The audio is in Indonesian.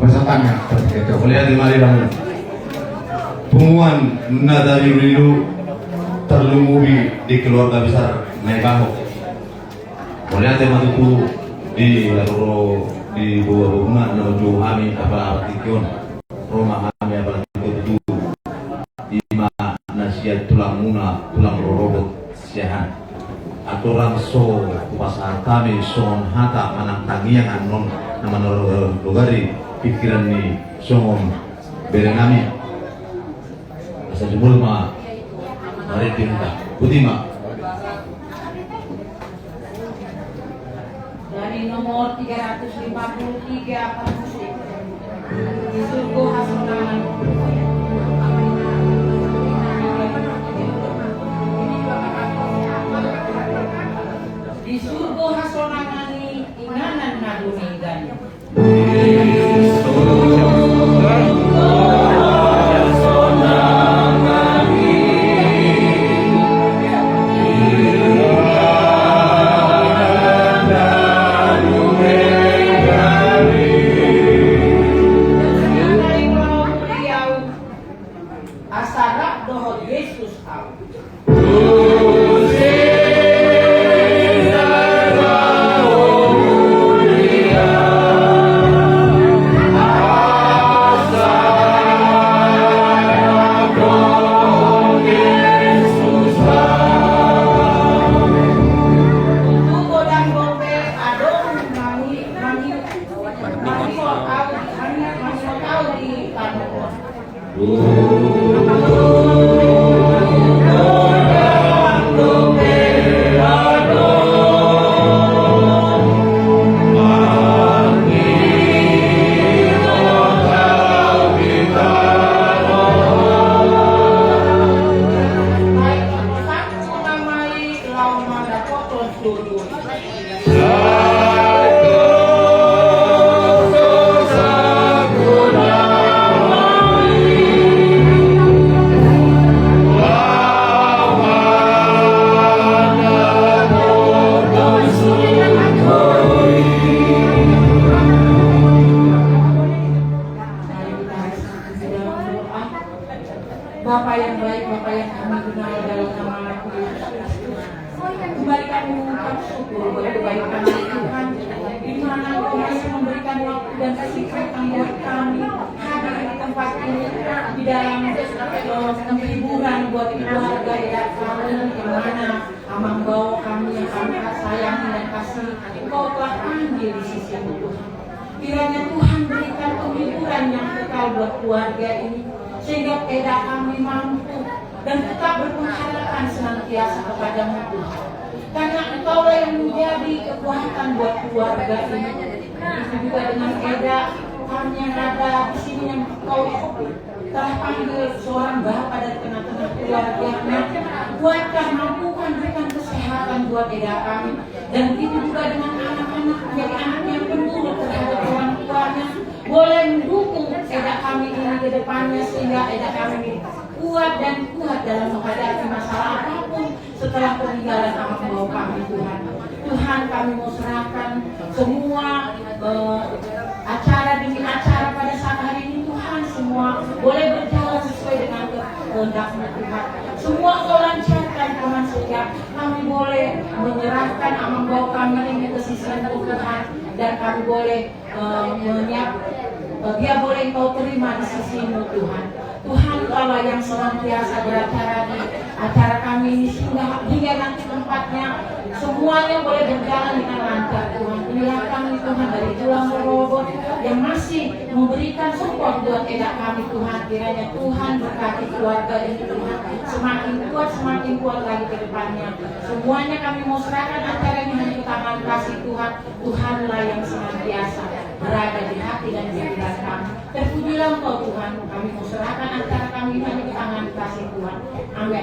pesertanya seperti itu. Melihat di mari dahulu pengumuman nadari rilu terlumubi di keluarga besar Nebaho. Melihat tema itu di laruro di dua rumah menuju kami apa tikion rumah kami apa itu di mana nasihat tulang muna tulang rorobot siahan aturan so pasal kami son hata manang tagian non nama logari pikiran ni son berenami asal jebul ma mari pinta putima dari nomor 353 Pak Muslim di Surgo Hasonan di Surgo Hasonangani inganan naduningan Asarap dohot Yesus au. Bapa yang baik, Bapa yang kami kenal dalam nama Yesus. Kembali kami mengucap syukur buat kebaikan Tuhan, di mana Engkau masih memberikan waktu dan kesempatan buat kami hadir di tempat ini di dalam hiburan buat keluarga dan kami, di mana amang bawa kami yang kami sayangi dan kasih Engkau telah panggil di sisi-Mu Tuhan. Kiranya Tuhan berikan penghiburan yang kekal buat keluarga ini, sehingga tidak kami mampu dan tetap berpengharapan senantiasa kepada-Mu Tuhan. Karena Engkaulah yang menjadi kekuatan buat keluarga ini. Itu juga dengan Eda kami yang ada di sini yang Engkau telah panggil seorang bapa dari tengah-tengah keluarganya. Kuatkan, mampukan, berikan kesehatan buat Eda kami. Dan begitu juga dengan anak-anak, menjadi anak yang penurut terhadap orang tuanya. Boleh mendukung Eda kami ini ke depannya sehingga Eda kami kuat dalam menghadapi masalah apapun setelah peninggalan anak bawa kami Tuhan. Tuhan, kami mau serahkan semua acara demi acara pada saat hari ini Tuhan, semua boleh berjalan sesuai dengan kehendak-Mu Tuhan. Semua Engkau lancarkan Tuhan, sehingga kami boleh menyerahkan anak bawa kami ini ke sisi-Mu Tuhan, dan kami boleh dia boleh Engkau terima di sisi-Mu Tuhan. Tuhan, Engkaulah yang senantiasa beracara di acara kami ini hingga nanti tempatnya semuanya boleh berjalan dengan lancar Tuhan. Inilah kami Tuhan dari tulang robot yang masih memberikan support buat Eda kami Tuhan. Kiranya Tuhan berkati keluarga ini Tuhan, semakin kuat lagi ke depannya. Semuanya kami mau serahkan acaranya hanya ke tangan kasih Tuhan. Tuhanlah yang senantiasa berada di hati dan di pikiran kami. Terpujilah Engkau Tuhan, kami mau serahkan acara kami hanya ke tangan kasih Tuhan. Amin.